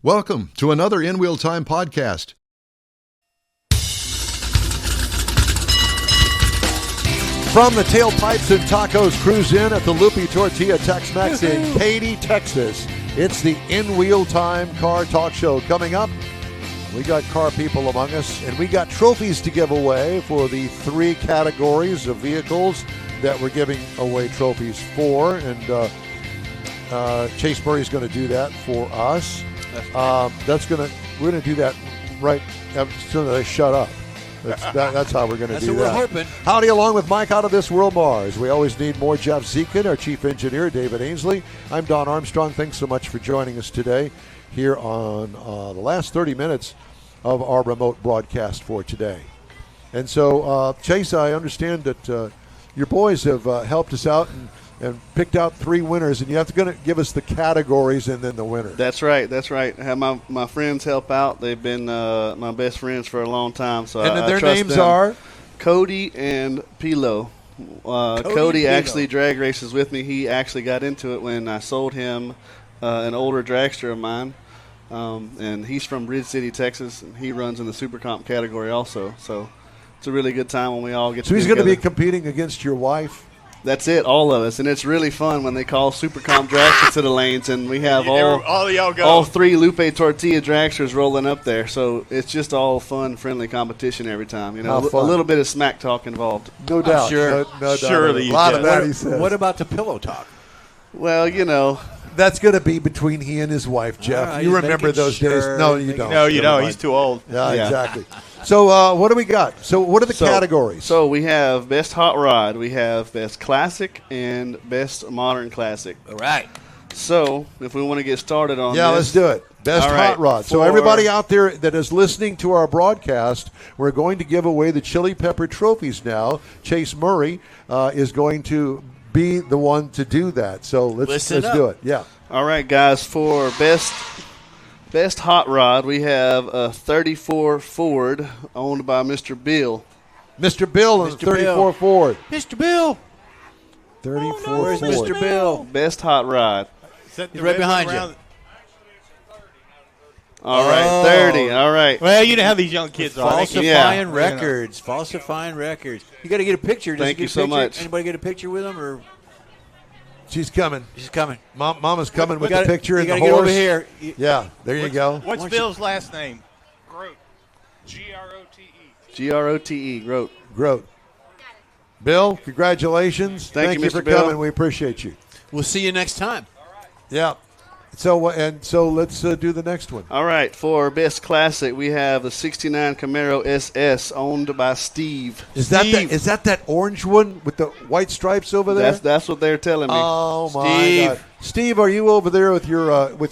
Welcome to another InWheelTime podcast. From the Tailpipes and Tacos Cruise In at the Lupe Tortilla Tex-Mex in Katy, Texas, it's the InWheelTime Car Talk Show. Coming up, we got car people among us, and we got trophies to give away for the three categories of vehicles that we're giving away trophies for. And Chase Murrey is going to do that for us. We're going to do that right as soon as they shut up. That's how we're going to do that. That's what we're hoping. Howdy, along with Mike out of this world, Mars. We always need more. Jeff Zekin, our chief engineer, David Ainsley. I'm Don Armstrong. Thanks so much for joining us today here on the last 30 minutes of our remote broadcast for today. And so, Chase, I understand that your boys have helped us out and picked out three winners, and you have to give us the categories and then the winner. That's right. I have my friends help out. They've been my best friends for a long time. So and I their trust names them. are? Cody and Pilo. Cody actually drag races with me. He actually got into it when I sold him an older dragster of mine. And he's from Ridge City, Texas, and he runs in the Super Comp category also. So it's a really good time when we all get together. So he's going to be competing against your wife? That's it, all of us, and it's really fun when they call Super Comp dragsters to the lanes, and we have all three Lupe Tortilla dragsters rolling up there. So it's just all fun, friendly competition every time. You know, a little bit of smack talk involved. No doubt, sure. No Surely, doubt. A lot of that he says. What about the pillow talk? Well, you know. That's going to be between he and his wife, Jeff. Right, you remember those days? No, you don't. No, you don't. He's too old. Yeah, exactly. So what do we got? So what are the categories? So we have Best Hot Rod, we have Best Classic, and Best Modern Classic. All right. So if we want to get started on this. Yeah, let's do it. Best Hot Rod. So everybody out there that is listening to our broadcast, we're going to give away the Chili Pepper trophies now. Chase Murray is going to be the one to do that. So let's do it. Yeah. All right, guys. For best hot rod, we have a 34 Ford owned by Mr. Bill. Mr. Bill and 34 Ford. Mr. Bill. 34 Where's Ford. Mr. Bill? Best hot rod. He's right behind you. All right, 30. All right. Well, you know how these young kids are. Falsifying records. Falsifying records. You got to get a picture. Thank you so much. Anybody get a picture with him? Or She's coming. She's coming. Mama's coming with the picture and the horse. You got to get over here. Yeah, there you go. What's Bill's last name? Grote. G-R-O-T-E. G-R-O-T-E. Grote. Bill, congratulations. Thank you, for Mr. Bill. coming. We appreciate you. We'll see you next time. Yeah. So let's do the next one. All right, for Best Classic, we have the 69 Camaro SS owned by Steve. Is that orange one with the white stripes over there? That's what they're telling me. Oh my God. Steve, are you over there with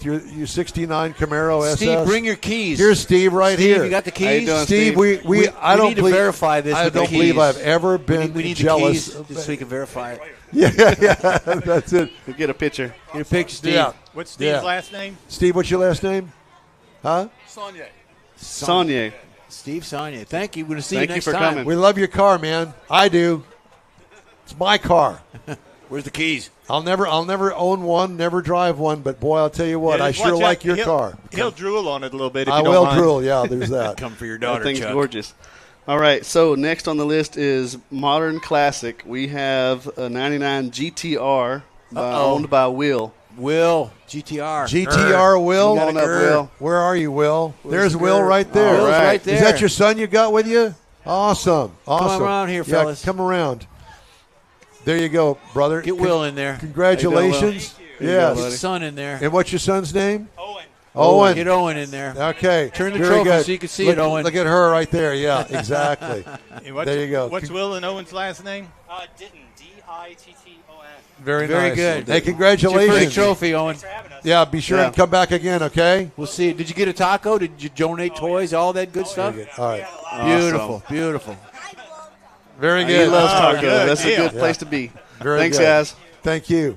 your 69 Camaro SS? Steve, bring your keys. Here's Steve here. Steve, you got the keys? How you doing, Steve, Steve? we need to verify this. I don't believe I've ever been we need jealous. The keys so we can verify it. Yeah, that's it. We'll get a picture. Get a picture, Steve. Yeah. What's Steve's last name? Steve, what's your last name? Huh? Sonia. Steve Sonia. Thank you. We're going to see Thank you you next for time. coming. We love your car, man. I do. It's my car. Where's the keys? I'll never own one, never drive one, but boy, I'll tell you what, I sure like your car. He'll drool on it a little bit if I you don't will mind. drool, yeah, there's that. Come for your That daughter, thing's Chuck. gorgeous. All right, so next on the list is Modern Classic. We have a 99 GTR owned by Will. Will, GTR. GTR, Will. Come on up, Will. Where are you, Will? There's Will right there. Will's right there. Is that your son you got with you? Awesome. Come around here, fellas. Come around. There you go, brother. Get Will in there. Congratulations. Yes. Get his son in there. And what's your son's name? Owen. Get Owen in there. Okay. Turn the Very trophy good. so you can see it, Owen. Look at her right there. Yeah, exactly. There you go. What's Will and Owen's last name? Ditton, D-I-T-T-O-N. Very Very nice. good. Hey, It's your congratulations. first trophy, Owen. Thanks for having us. Yeah, be sure and come back again, okay? We'll see. Did you get a taco? Did you donate toys? All that good stuff? All right. Beautiful. Beautiful. Very He good. loves taco. good That's a deal. good place to be. Very Thanks, good. guys. Thank you.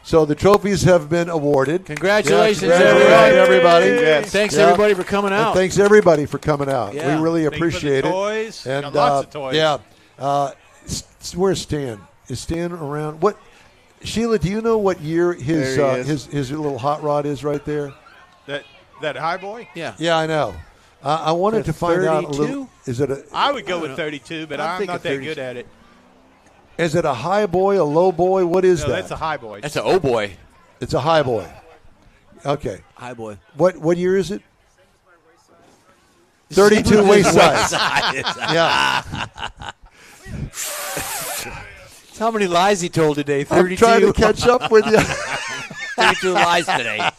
So the trophies have been awarded. Congratulations, everybody. Congrats. Thanks, Yeah. everybody, for coming And out. thanks everybody for coming out. Yeah. We really Thank you for the appreciate it. toys. And Got lots of toys. Yeah. Where's Stan? Is Stan around? What? Sheila, do you know what year his There he is. his little hot rod is right there? That That high boy? Yeah. Yeah, I know. I wanted to find out a 32? little. Is it a? I would go with 32, but I'm not that 32. good at it. Is it a high boy, a low boy? What is No, that? that's a high boy. That's an oh boy. It's a high boy. Okay. High boy. What year is it? 32 waist size. Yeah. That's how many lies he told today? 32. I'm trying to catch up with you. 32 lies today.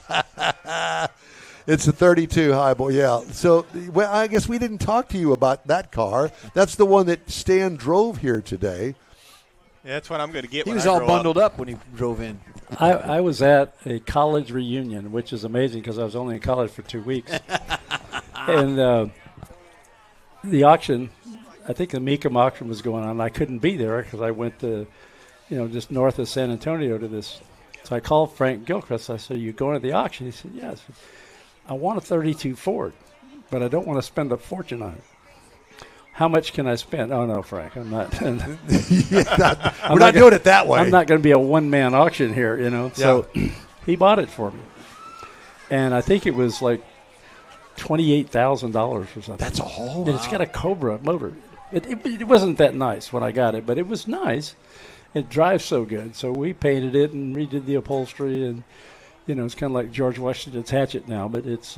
It's a 32 high boy, yeah. So, well, I guess we didn't talk to you about that car. That's the one that Stan drove here today. Yeah, that's what I'm going to get He when was I all grow bundled up. up when he drove in. I was at a college reunion, which is amazing because I was only in college for 2 weeks. And the auction, I think the Mecum auction was going on. I couldn't be there because I went to, just north of San Antonio to this. So I called Frank Gilchrist. I said, "You going to the auction?" He said, "Yes." Yeah. I want a 32 Ford, but I don't want to spend a fortune on it. How much can I spend? Oh, no, Frank, I'm not. We're not doing it that way. I'm not going to be a one-man auction here, So he bought it for me. And I think it was like $28,000 or something. That's a whole lot. It's got a Cobra motor. It wasn't that nice when I got it, but it was nice. It drives so good. So we painted it and redid the upholstery, and it's kind of like George Washington's Hatchet now, but it's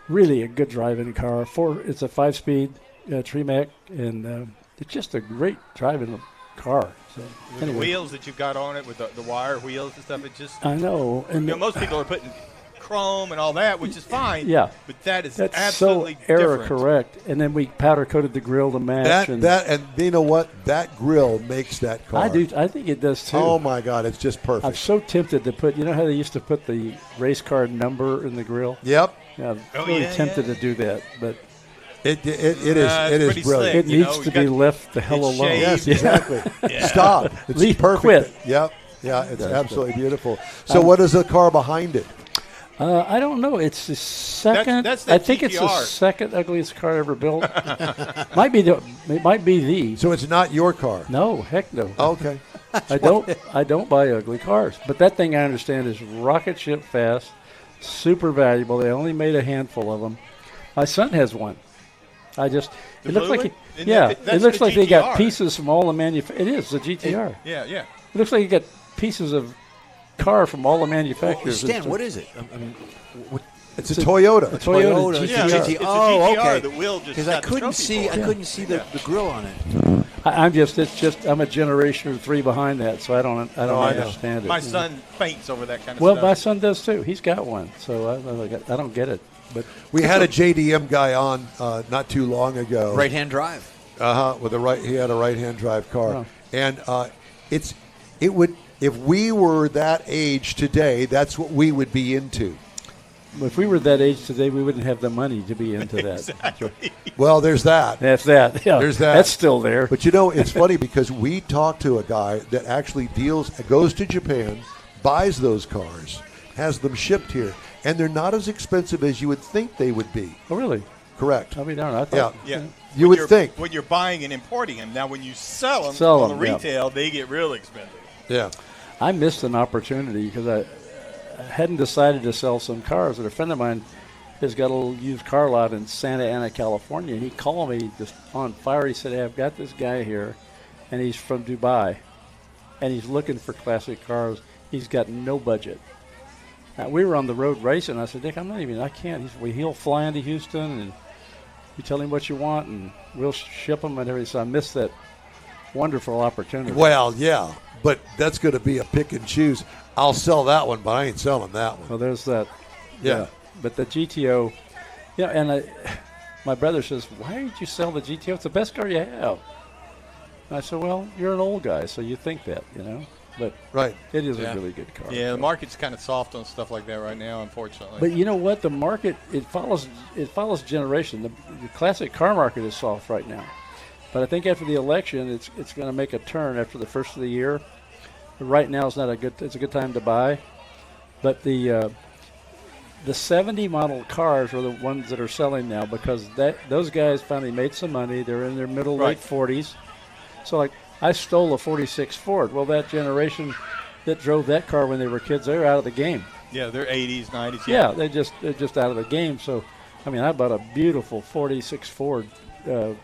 really a good driving car. It's a 5-speed Tremec, and it's just a great driving car. So The wheels that you've got on it with the wire wheels and stuff, it just. I know. And most people are putting chrome and all that, which is fine. Yeah. But that's so absolutely error different. correct. And then we powder coated the grill to match. And you know what? That grill makes that car. I do. I think it does too. Oh my God, it's just perfect. I'm so tempted to put. You know how they used to put the race car number in the grill? Yep. Yeah, I'm really tempted to do that, but it is brilliant. Slick, it needs to be left the hell alone. Yes, exactly. Stop. It's perfect. Quit. Yep. Yeah, it's absolutely beautiful. So what is the car behind it? I don't know. It's the second. That's I think it's the second ugliest car ever built. It might be the. So it's not your car? No, heck no. Okay. I don't buy ugly cars. But that thing I understand is rocket ship fast, super valuable. They only made a handful of them. My son has one. It looks like it looks like they got pieces from all the manufacturers. It is the GTR. Yeah. It looks like you got pieces of car from all the manufacturers. Stan, what is it? It's a Toyota. A Toyota GTR. GTR. It's Oh, a GTR. okay. The wheel just Because I couldn't see the grill on it. I'm a generation or 3 behind that, so I don't understand it. My son faints over that kind of Well, stuff. my son does too. He's got one, so I don't get it. But We had a JDM guy on not too long ago. Right-hand drive. He had a right-hand drive car, Oh. and if we were that age today, that's what we would be into. if we were that age today, we wouldn't have the money to be into that. Exactly. Well, there's that. That's that. Yeah, There's that. That's still there. But it's funny because we talked to a guy that actually goes to Japan, buys those cars, has them shipped here, and they're not as expensive as you would think they would be. Oh, really? Correct. I mean, I thought. Yeah. You would think. When you're buying and importing them. Now, when you sell them Sell on them, the yeah. retail, they get real expensive. Yeah. I missed an opportunity because I hadn't decided to sell some cars. And a friend of mine has got a little used car lot in Santa Ana, California. And he called me just on fire. He said, "Hey, I've got this guy here, and he's from Dubai, and he's looking for classic cars. He's got no budget." Now, we were on the road racing. I said, "Dick, I can't." He'll fly into Houston, and you tell him what you want, and we'll ship them and everything. So I missed that wonderful opportunity. Well, yeah, but that's going to be a pick and choose. I'll sell that one, but I ain't selling that one. Well, there's that. Yeah. But the GTO, and my brother says, "Why did you sell the GTO? It's the best car you have." And I said, "Well, you're an old guy, so you think that, But Right. it is a really good car. Yeah, the market's kind of soft on stuff like that right now, unfortunately. But you know what? The market it follows generation. The classic car market is soft right now, but I think after the election, it's going to make a turn after the first of the year. But right now, it's a good time to buy, but the 70 model cars are the ones that are selling now because those guys finally made some money. They're in their late 40s, so like. I stole a 46 Ford. Well, that generation that drove that car when they were kids, they're out of the game. Yeah, they're 80s, 90s. Yeah, they're just out of the game. So, I mean, I bought a beautiful 46 Ford. I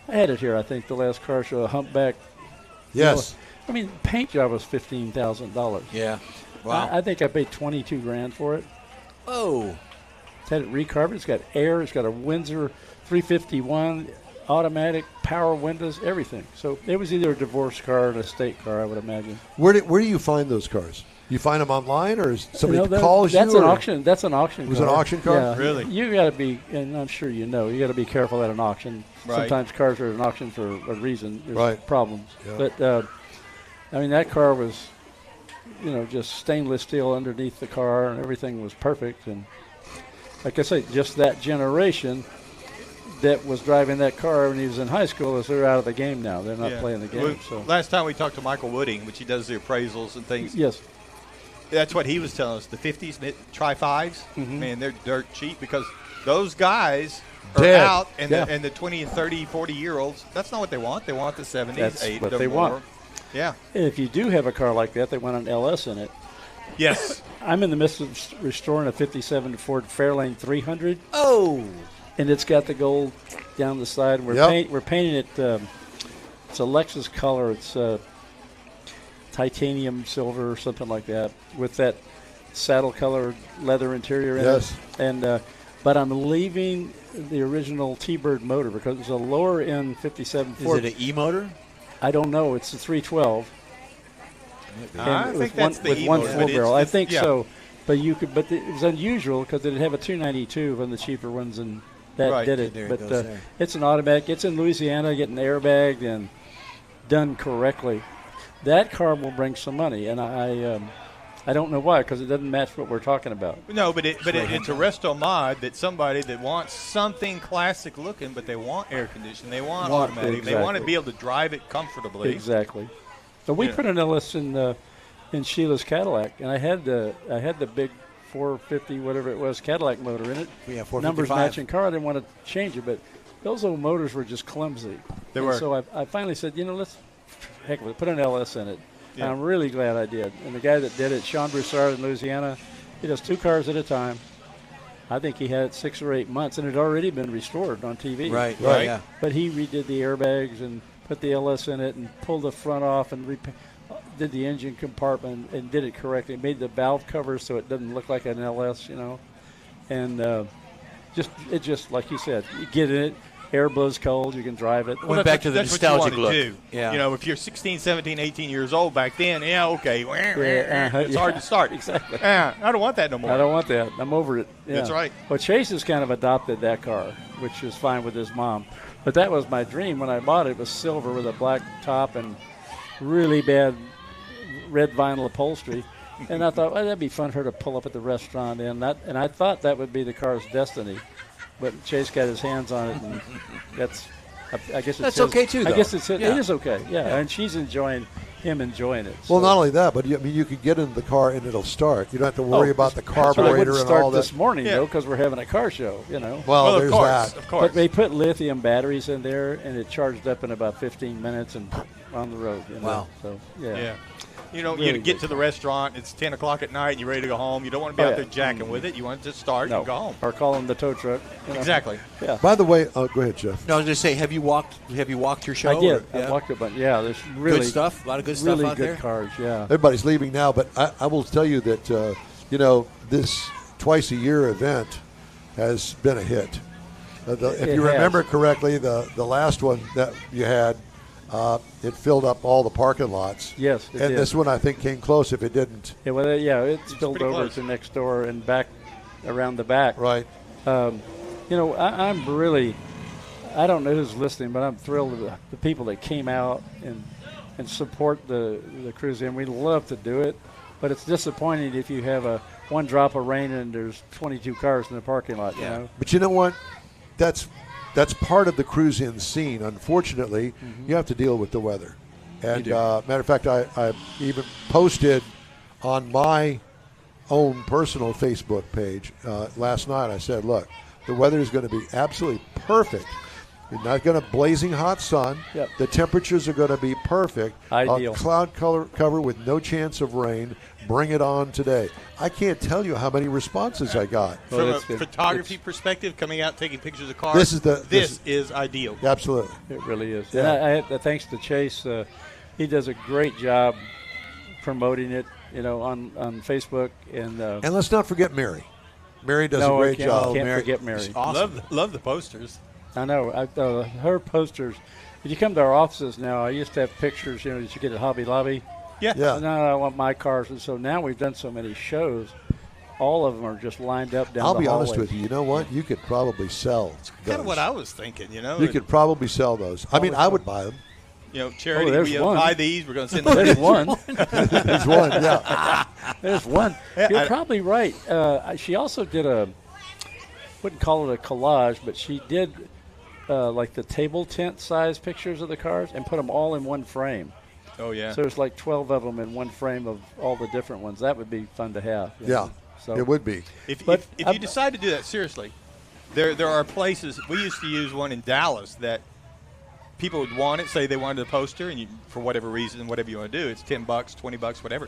had it here, I think, the last car show, a humpback. Yes. I mean, paint job was $15,000. Yeah. Wow. I think I paid $22,000 for it. Oh. It's had it recarpeted. It's got air. It's got a Windsor 351, automatic, power windows, everything. So it was either a divorce car or an estate car, I would imagine. Where do you find those cars? You find them online, or is somebody calls that's you? An auction. That's an auction. It was car. an auction car. Yeah. Really? You got to be, and I'm sure you know, you got to be careful at an auction. Right. Sometimes cars are at an auction for a reason. There's Right. problems. Yeah. But I mean, that car was, just stainless steel underneath the car, and everything was perfect. And like I say, just that generation that was driving that car when he was in high school, they're out of the game now. They're not playing the game. So last time we talked to Michael Wooding, which he does the appraisals and things. Yes. That's what he was telling us. The 50s, Tri-5s, Mm-hmm. man, they're dirt cheap because those guys are Dead. out, and, Yeah. the 20 and 30, 40-year-olds, that's not what they want. They want the 70s, That's 80s, what or they more. want. Yeah. And if you do have a car like that, they want an LS in it. Yes. I'm in the midst of restoring a 57 Ford Fairlane 300. Oh. And it's got the gold down the side. We're painting it. It's a Lexus color. It's titanium silver or something like that, with that saddle color leather interior in Yes. it. And but I'm leaving the original T-Bird motor because it's a lower end 57 Ford. Is it an E-motor? I don't know. It's a 312. I And think with that's one, the with one E-motor, full but it's- barrel. I it's- think yeah. so. But it was unusual because it have a 292 on the cheaper ones, and that Right. did it. There it But goes there. it's an automatic. It's in Louisiana, getting airbagged and done correctly. That car will bring some money, and I don't know why, because it doesn't match what we're talking about. No, but it's a resto mod that somebody that wants something classic looking, but they want air conditioning, they want automatic, they want to exactly. be able to drive it comfortably. Exactly. So we put an LS in Sheila's Cadillac, and I had the big 450 whatever it was Cadillac motor in it. Yeah, 455. Numbers matching car. I didn't want to change it, but those old motors were just clumsy. They And were. So I finally said, let's heck with it, put an LS in it. Yeah. And I'm really glad I did. And the guy that did it, Sean Broussard in Louisiana, he does 2 cars at a time. I think he had it 6 or 8 months, and it had already been restored on TV. Right. Right. Yeah. But he redid the airbags and put the LS in it and pulled the front off and did the engine compartment and did it correctly. Made the valve cover so it doesn't look like an LS, And just like you said, you get in it, air blows cold, you can drive it. Went back to the that's what you nostalgic want to look. do. Yeah. If you're 16, 17, 18 years old back then, okay. Yeah, It's hard to start. Exactly. I don't want that no more. I don't want that. I'm over it. Yeah. That's right. Well, Chase has kind of adopted that car, which is fine with his mom. But that was my dream when I bought it. It was silver with a black top and really bad red vinyl upholstery. And I thought, that'd be fun for her to pull up at the restaurant. And I thought that would be the car's destiny. But Chase got his hands on it, and I guess it's That's his. okay, too, I though. guess it's his. Yeah. It is okay, yeah. And she's enjoying it. Well, So- not only that, but you could get in the car and it'll start. You don't have to worry about the That's why I carburetor wouldn't and start all that. this morning, Yeah. though, because we're having a car show, Well, Well, there's of course, that. of course. But they put lithium batteries in there, and it charged up in about 15 minutes and on the road. Wow. So, yeah. Yeah. You Really get good. to the restaurant, it's 10 o'clock at night, you're ready to go home. You don't want to be Oh, out yeah. there jacking with it. You want it to start No. and go home. Or call them the tow truck. Exactly. Yeah. By the way, go ahead, Jeff. No, I was going to say, have you walked your show? I did. or- yeah. I walked a bunch. Yeah, there's really Good stuff. A lot of good stuff really out good there. cars. Yeah. Everybody's leaving now, but I will tell you that this twice a year event has been a hit. If It you has. remember correctly, the last one that you had, it filled up all the parking lots. Yes, it and did. this one I think came close. If it didn't, Yeah, well, it spilled pretty over close. to next door and back around the back. right? I'm really, I don't know who's listening, but I'm thrilled with the people that came out and support the cruise in. We love to do it, but it's disappointing if you have one drop of rain and there's 22 cars in the parking lot. Yeah. You know? But you know what? That's part of the cruise-in scene. Unfortunately, you have to deal with the weather. And matter of fact, I even posted on my own personal Facebook page last night. I said, look, the weather is going to be absolutely perfect You're not going to blazing hot sun. Yep. The temperatures are going to be perfect. Ideal. Cloud cover with no chance of rain. Bring it on today. I can't tell you how many responses I got. From Well, a photography perspective, coming out taking pictures of cars, This is ideal. Absolutely. It really is. Yeah. And thanks to Chase, he does a great job promoting it, on Facebook. And let's not forget Mary. Mary does a no, great I can't, job. Can't forget Mary. She's awesome. Love the posters. I know. Her posters. If you come to our offices now, I used to have pictures, that you get at Hobby Lobby. Yeah. Yeah. Now I want my cars, and so now we've done so many shows. All of them are just lined up down I'll the be honest hallway. with you. You know what? You could probably sell Kind those. of what I was thinking, You could probably sell those. I mean, I would buy them. Charity, there's we one. buy these, we're going to send them. There's one. There's one, yeah. There's one. You're probably right. She also did wouldn't call it a collage, but she did like the table tent size pictures of the cars and put them all in one frame. Oh, yeah. So there's like 12 of them in one frame of all the different ones. That would be fun to have. Yeah, So it would be. If I'm- you decide to do that, seriously, there are places. We used to use one in Dallas that people would want it, say they wanted a poster, and for whatever reason, whatever you want to do, it's $10, $20, whatever.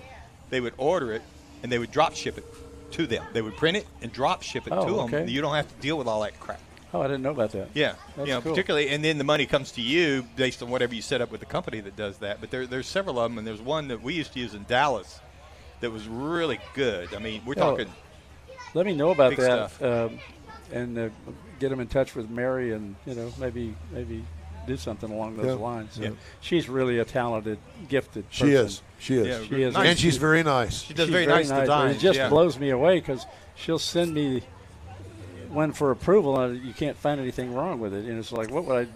They would order it, and they would drop ship it to them. They would print it and drop ship it to them. okay. You don't have to deal with all that crap. Oh, I didn't know about that. Yeah, That's cool. particularly, and then the money comes to you based on whatever you set up with the company that does that. But there's several of them, and there's one that we used to use in Dallas that was really good. I mean, we're talking. Let me know about Big that, stuff. and get them in touch with Mary, and maybe do something along those lines. So she's really a talented, gifted person. She is. She is. Yeah, She is. nice. And she's very nice. She does She's very nice but designs. It just yeah. blows me away because she'll send me one for approval, and you can't find anything wrong with it. And it's like, what would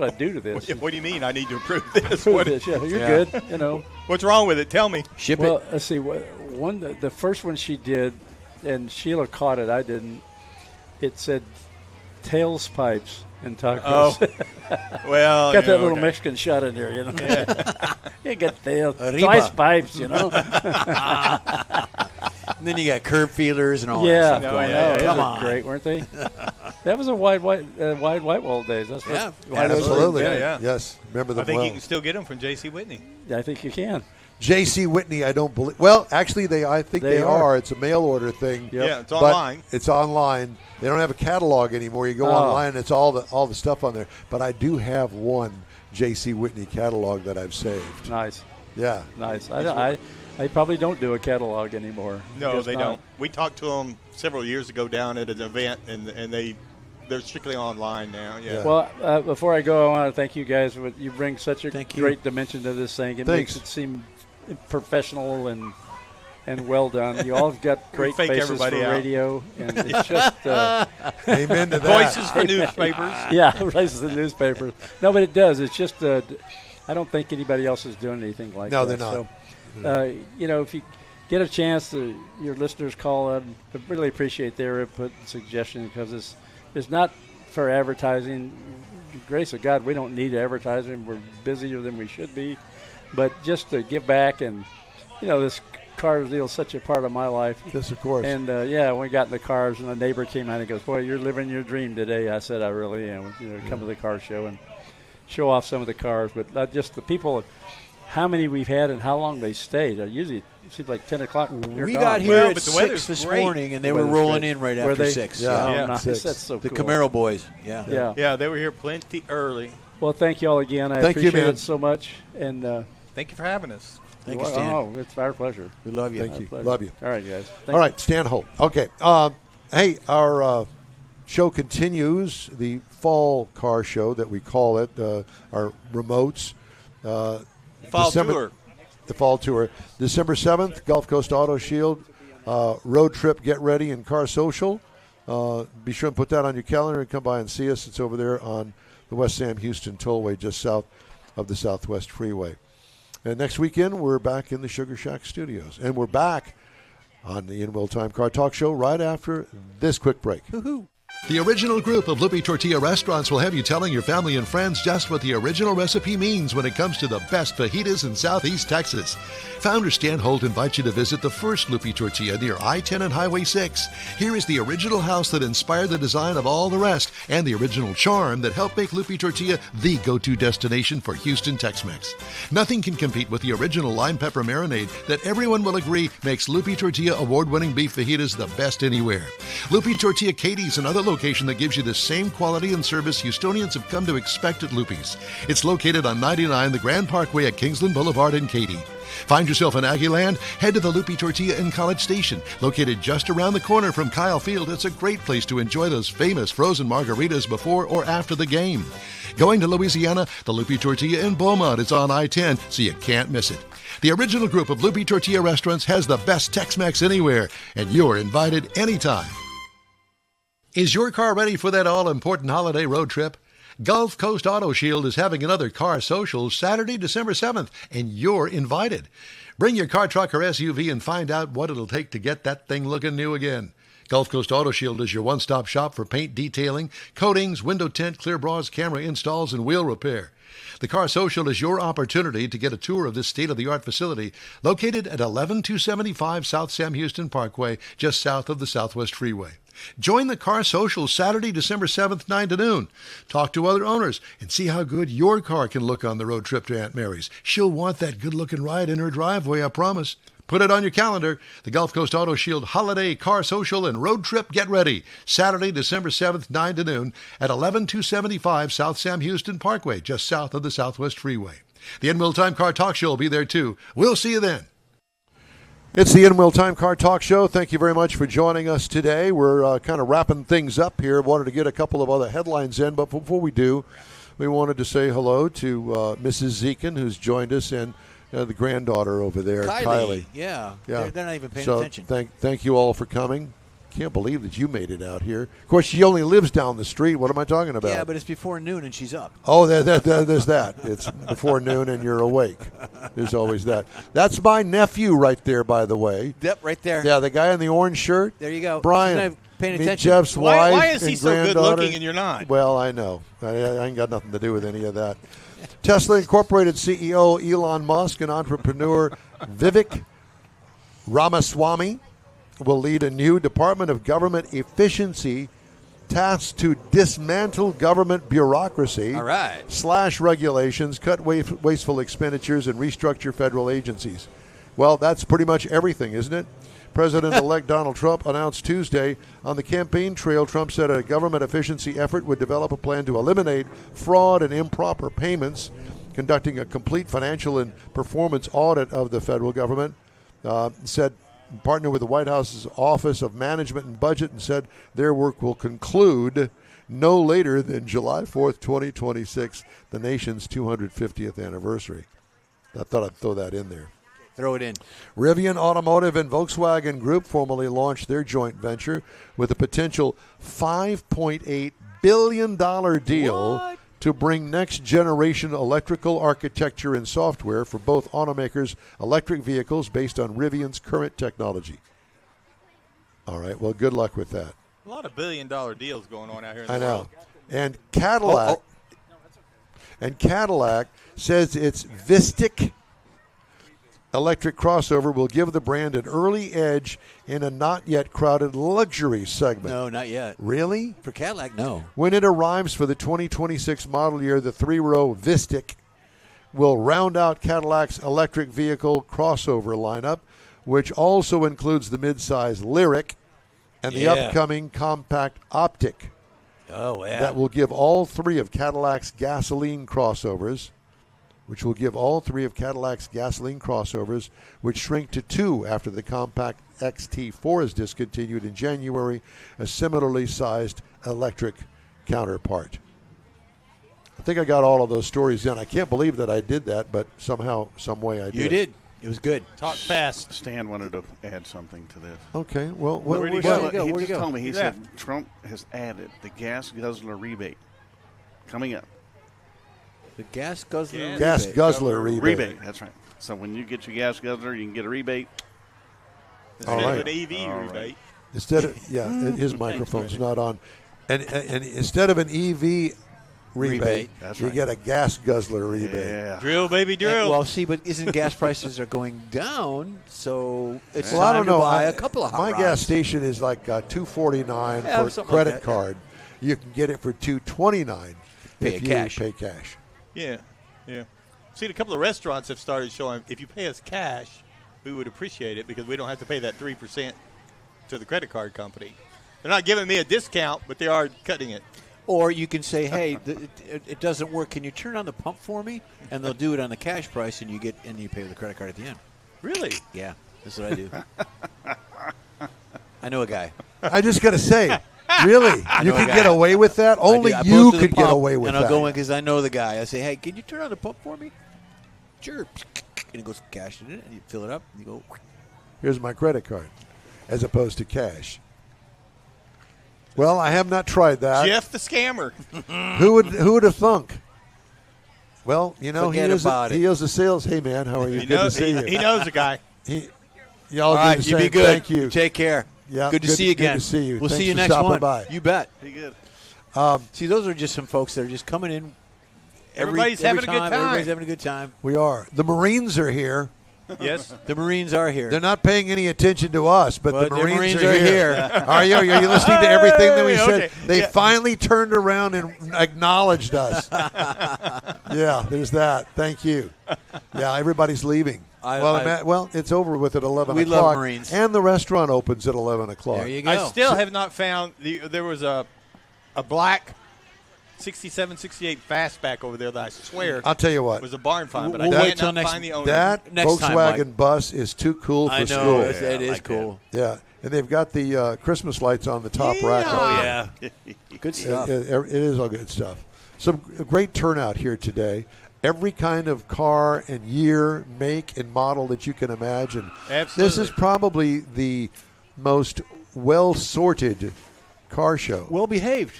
I do to this? What do you mean? I need to approve this. Approve What- this. Yeah, you're Yeah. good. What's wrong with it? Tell me. Ship Well, it. let's see. The first one she did, and Sheila caught it. I didn't. It said Tailpipes and tacos. Oh. Well, Got that little okay. Mexican shot in there, You got tails, Arriba. twice pipes, And then you got curb feelers and all that Yeah, stuff Oh, going yeah, on. yeah. Come Those on. were great, weren't they? That was a wide white wall days. That's Yeah, why those were Absolutely. good. Yeah. Yes. Remember I them think well. you can still get them from J.C. Whitney. I think you can. J.C. Whitney, I don't believe. Well, actually, I think They they are. are. It's a mail order thing. Yep. Yeah, it's But online. it's online. They don't have a catalog anymore. You go online, and it's all the stuff on there. But I do have one J.C. Whitney catalog that I've saved. Nice, Yeah. nice. I probably don't do a catalog anymore. No, Guess they not. don't. We talked to them several years ago down at an event, and they're strictly online now. Yeah. Yeah. Well, before I go, I want to thank you guys. You bring such a Thank you. great dimension to this thing. It Thanks. makes it seem professional and well done. You all have got great fake faces for everybody out. radio, and it's just Amen to that. Voices for newspapers. yeah, places in newspapers. No, but it does. It's just I don't think anybody else is doing anything like No, that. they're not. So, if you get a chance to your listeners call in, I really appreciate their input and suggestion because it's not for advertising. Grace of God, we don't need advertising. We're busier than we should be, but just to give back and this car deal is such a part of my life. Yes, of course. And when we got in the cars, and the neighbor came out and goes, "Boy, you're living your dream today." I said, "I really am." Come to the car show and show off some of the cars, but not just the people. How many we've had and how long they stayed. Usually it seems like 10 o'clock. We got here Well, at but the 6 weather's this great. morning, and they The were weather's rolling great. in right Were after they? 6. Yeah. Oh, Yeah. nice. 6. That's so The cool. Camaro boys. Yeah. Yeah. Yeah, they were here plenty early. Well, thank you all again. I Thank you, appreciate man. it so much. And Thank you for having us. Thank you, Stan. Oh, it's our pleasure. We love you. Thank you. Pleasure. Love you. All right, guys. All right, Stan Holt. Okay. Hey, our show continues, the fall car show that we call it, our remotes. Fall tour. The fall tour. December 7th, Gulf Coast Auto Shield. Road trip, get ready, and Car Social. Be sure and put that on your calendar and come by and see us. It's over there on the West Sam Houston Tollway, just south of the Southwest Freeway. And next weekend, we're back in the Sugar Shack Studios. And we're back on the InWheelTime Car Talk Show right after this quick break. The original group of Lupe Tortilla restaurants will have you telling your family and friends just what the original recipe means when it comes to the best fajitas in Southeast Texas. Founder Stan Holt invites you to visit the first Lupe Tortilla near I-10 and Highway 6. Here is the original house that inspired the design of all the rest and the original charm that helped make Lupe Tortilla the go-to destination for Houston Tex-Mex. Nothing can compete with the original lime pepper marinade that everyone will agree makes Lupe Tortilla award-winning beef fajitas the best anywhere. Lupe Tortilla Katy's another location that gives you the same quality and service Houstonians have come to expect at Lupe's. It's located on 99 the Grand Parkway at Kingsland Boulevard in Katy. Find yourself in Aggieland? Head to the Lupe Tortilla in College Station. Located just around the corner from Kyle Field, it's a great place to enjoy those famous frozen margaritas before or after the game. Going to Louisiana? The Lupe Tortilla in Beaumont is on I-10, so you can't miss it. The original group of Lupe Tortilla restaurants has the best Tex-Mex anywhere, and you're invited anytime. Is your car ready for that all-important holiday road trip? Gulf Coast Auto Shield is having another car social Saturday, December 7th, and you're invited. Bring your car, truck, or SUV and find out what it'll take to get that thing looking new again. Gulf Coast Auto Shield is your one-stop shop for paint detailing, coatings, window tint, clear bras, camera installs, and wheel repair. The Car Social is your opportunity to get a tour of this state-of-the-art facility located at 11275 South Sam Houston Parkway, just south of the Southwest Freeway. Join the Car Social Saturday, December 7th, 9 to noon. Talk to other owners and see how good your car can look on the road trip to Aunt Mary's. She'll want that good-looking ride in her driveway, I promise. Put it on your calendar. The Gulf Coast Auto Shield Holiday Car Social and Road Trip Get Ready. Saturday, December 7th, 9 to noon at 11275 South Sam Houston Parkway, just south of the Southwest Freeway. The InWheelTime Car Talk Show will be there too. We'll see you then. It's the InWheelTime Car Talk Show. Thank you very much for joining us today. We're kind of wrapping things up here. Wanted to get a couple of other headlines in, but before we do, we wanted to say hello to Mrs. Zekin, who's joined us, and the granddaughter over there, Kylie. Yeah. Yeah. They're not even paying So attention. thank you all for coming. Can't believe that you made it out here. Of course, she only lives down the street. What am I talking about? Yeah, but it's before noon and she's up. Oh, there's that. It's before noon and you're awake. There's always that. That's my nephew right there, by the way. Yep, right there. Yeah, the guy in the orange shirt. There you go. Brian. She's not paying Meet attention. Jeff's wife Why is he and so good granddaughter. looking and you're not? Well, I know. I ain't got nothing to do with any of that. Tesla Incorporated CEO Elon Musk and entrepreneur Vivek Ramaswamy will lead a new Department of Government Efficiency tasked to dismantle government bureaucracy, All right. slash regulations, cut wasteful expenditures, and restructure federal agencies. Well, that's pretty much everything, isn't it? President-elect Donald Trump announced Tuesday on the campaign trail, Trump said a government efficiency effort would develop a plan to eliminate fraud and improper payments, conducting a complete financial and performance audit of the federal government, said partner with the White House's Office of Management and Budget, and said their work will conclude no later than July 4th, 2026, the nation's 250th anniversary. I thought I'd throw that in there. Throw it in. Rivian Automotive and Volkswagen Group formally launched their joint venture with a potential $5.8 billion deal to bring next-generation electrical architecture and software for both automakers' electric vehicles based on Rivian's current technology. All right, well, good luck with that. A lot of billion-dollar deals going on out here in the I know. world. And Cadillac says its Vistic electric crossover will give the brand an early edge in a not yet crowded luxury segment. No, not yet. Really? For Cadillac, no. When it arrives for the 2026 model year, the three-row Vistic will round out Cadillac's electric vehicle crossover lineup, which also includes the midsize Lyriq and the upcoming compact Optic. Oh, yeah. That will give all three of Cadillac's gasoline crossovers, which shrink to two after the compact XT4 is discontinued in January, a similarly sized electric counterpart. I think I got all of those stories in. I can't believe that I did that, but somehow, some way I did. You did. It was good. Talk fast. Stan wanted to add something to this. Okay, well, Where'd he Well, go? he Where'd he just go? told me, he said Trump has added the gas guzzler rebate coming up. The gas guzzler. gas rebate. guzzler rebate. That's right. So when you get your gas guzzler, you can get a rebate. All right. An EV rebate. Instead of, his microphone's not on. And instead of an EV rebate, That's you right. get a gas guzzler rebate. Yeah. Drill, baby, drill. Well, see, but isn't gas prices are going down? So it's Well, I time don't know. to buy a couple of hot my rods. gas station is like $2.49 Yeah, for something credit like that, card. You can get it for $2.29 Pay if it you cash. pay cash. Yeah. See, a couple of restaurants have started showing if you pay us cash, we would appreciate it because we don't have to pay that 3% to the credit card company. They're not giving me a discount, but they are cutting it. Or you can say, hey, it doesn't work. Can you turn on the pump for me? And they'll do it on the cash price, and you pay with the credit card at the end. Really? Yeah, that's what I do. I know a guy. I just got to say, really, you know a can guy. get away with that? Only I you go to the could get pump, away with and that. I'll go in because I know the guy. I say, hey, can you turn on the pump for me? Sure. And he goes, cash in it, and you fill it up, and you go. Here's my credit card, as opposed to cash. Well, I have not tried that. Jeff the scammer. Who would have thunk? Well, you know, Forget about it. he is a sales. Hey, man, how are you? He Good knows, to see you. he knows a guy. Y'all All do right, the you be same. good. Thank you. Take care. Yeah, good to see you again. Good to see you. We'll Thanks see you for next stopping one. by. You bet. Be good. See, those are just some folks that are just coming in. Everybody's having a good time. Everybody's having a good time. We are. The Marines are here. Yes. The Marines are here. They're not paying any attention to us, but the Marines are are here. Are you listening to everything that we said? Okay. They Yeah. finally turned around and acknowledged us. Yeah, there's that. Thank you. Yeah, everybody's leaving. Well, it's over with at 11 We o'clock. love Marines. And the restaurant opens at 11 o'clock. There you go. I still have not found there was a black 67, 68 fastback over there that I swear I'll tell you what. was a barn find, but We'll I wait can't till not next- find the owner. That Next time, Volkswagen Mike. bus is too cool for I know. school. It is cool. Yeah, and they've got the Christmas lights on the top rack. Oh, yeah. Good stuff. It is all good stuff. Some great turnout here today. Every kind of car and year, make, and model that you can imagine. Absolutely. This is probably the most well-sorted car show. Well behaved.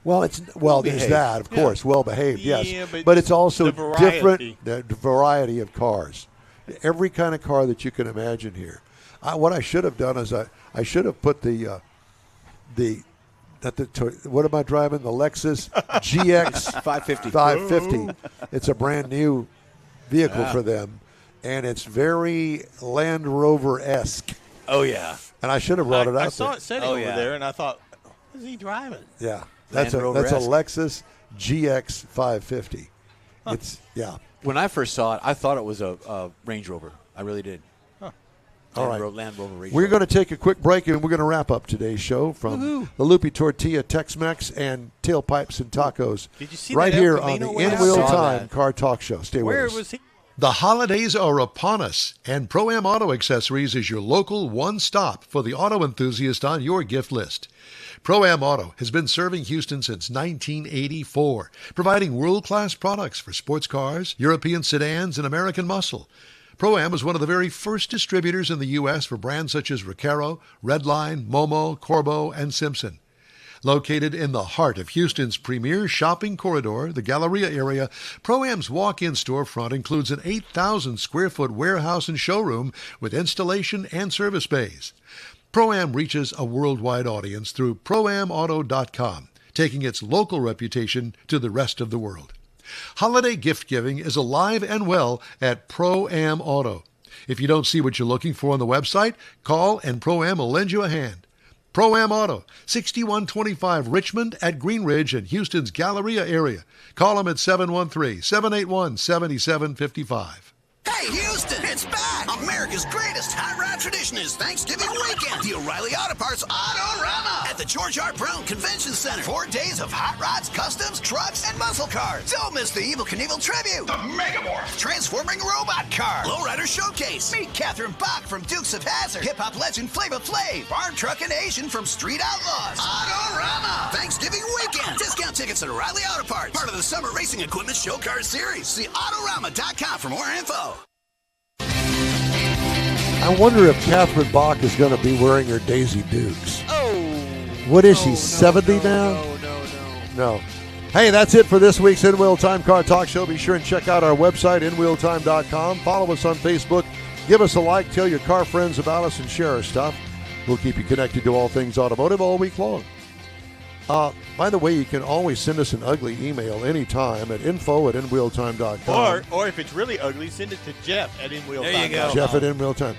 Well, there's behaved. that, of course, well behaved, Yeah, yes. but it's also the variety. different, the variety of cars. Every kind of car that you can imagine here. What I should have done is I should have put what am I driving? The Lexus GX 550. 550. It's a brand new vehicle for them, and it's very Land Rover-esque. Oh, yeah. And I should have brought it out I saw there. it sitting over there, and I thought, what is he driving? Yeah, that's a Rover-esque. Lexus GX 550. It's When I first saw it, I thought it was a Range Rover. I really did. All right. Land Rover Range We're Rover. going to take a quick break, and we're going to wrap up today's show from the Lupe Tortilla Tex-Mex and Tailpipes and Tacos. Did you see right that here El on the Camino way out? In-Wheel Saw Time that. Car Talk Show. Stay Where with us. was he? The holidays are upon us, and Pro-Am Auto Accessories is your local one-stop for the auto enthusiast on your gift list. Pro-Am Auto has been serving Houston since 1984, providing world-class products for sports cars, European sedans, and American muscle. Pro-Am was one of the very first distributors in the U.S. for brands such as Recaro, Redline, Momo, Corbo, and Simpson. Located in the heart of Houston's premier shopping corridor, the Galleria area, Pro-Am's walk-in storefront includes an 8,000-square-foot warehouse and showroom with installation and service bays. Pro-Am reaches a worldwide audience through ProAmAuto.com, taking its local reputation to the rest of the world. Holiday gift giving is alive and well at Pro-Am Auto. If you don't see what you're looking for on the website, call and Pro-Am will lend you a hand. Pro-Am Auto, 6125 Richmond at Green Ridge in Houston's Galleria area. Call them at 713-781-7755. Hey, Houston, it's back! America's greatest hot rod tradition is Thanksgiving weekend. The O'Reilly Auto Parts Autorama at the George R. Brown Convention Center. 4 days of hot rods, customs, trucks, and muscle cars. Don't miss the Evel Knievel tribute. The Megamorph. Transforming Robot Car. Lowrider Showcase. Meet Catherine Bach from Dukes of Hazzard. Hip-hop legend Flava Flav. Farm Truck and Asian from Street Outlaws. Autorama. Thanksgiving weekend. Discount tickets at O'Reilly Auto Parts. Part of the Summer Racing Equipment Show Car Series. See Autorama.com for more info. I wonder if Catherine Bach is going to be wearing her Daisy Dukes. Oh. What is she, 70 now? No. Hey, that's it for this week's In-Wheel Time Car Talk Show. Be sure and check out our website, InWheelTime.com. Follow us on Facebook. Give us a like. Tell your car friends about us and share our stuff. We'll keep you connected to all things automotive all week long. By the way, you can always send us an ugly email anytime at info@inwheeltime.com. Or if it's really ugly, send it to Jeff at InWheelTime. There you go. Jeff at InWheelTime.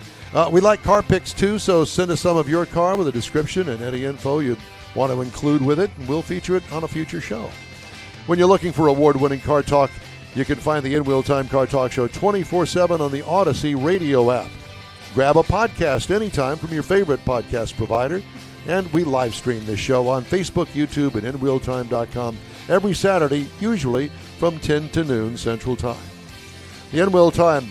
We like car picks too, so send us some of your car with a description and any info you'd want to include with it, and we'll feature it on a future show. When you're looking for award-winning car talk, you can find the InWheelTime Car Talk Show 24/7 on the Odyssey radio app. Grab a podcast anytime from your favorite podcast provider, and we live stream this show on Facebook, YouTube, and InWheelTime.com every Saturday, usually from 10 to noon Central Time. The InWheelTime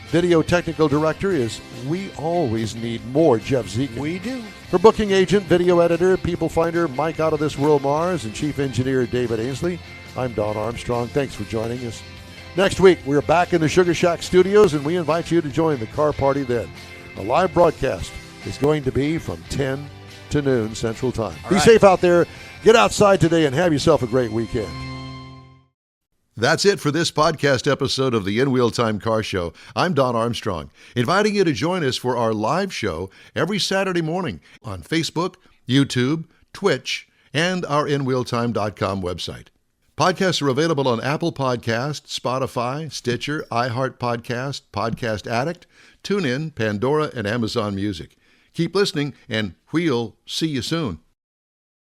video technical director is We Always Need More Jeff Zeek. We do. For booking agent, video editor, people finder Mike Out of This World Mars, and chief engineer David Ainsley, I'm Don Armstrong. Thanks for joining us. Next week, we're back in the Sugar Shack studios, and we invite you to join the car party then. A live broadcast is going to be from 10 to noon Central Time. Be safe out there. Get outside today and have yourself a great weekend. That's it for this podcast episode of the InWheelTime Car Show. I'm Don Armstrong, inviting you to join us for our live show every Saturday morning on Facebook, YouTube, Twitch, and our InWheelTime.com website. Podcasts are available on Apple Podcasts, Spotify, Stitcher, iHeart Podcast, Podcast Addict, TuneIn, Pandora, and Amazon Music. Keep listening, and we'll see you soon.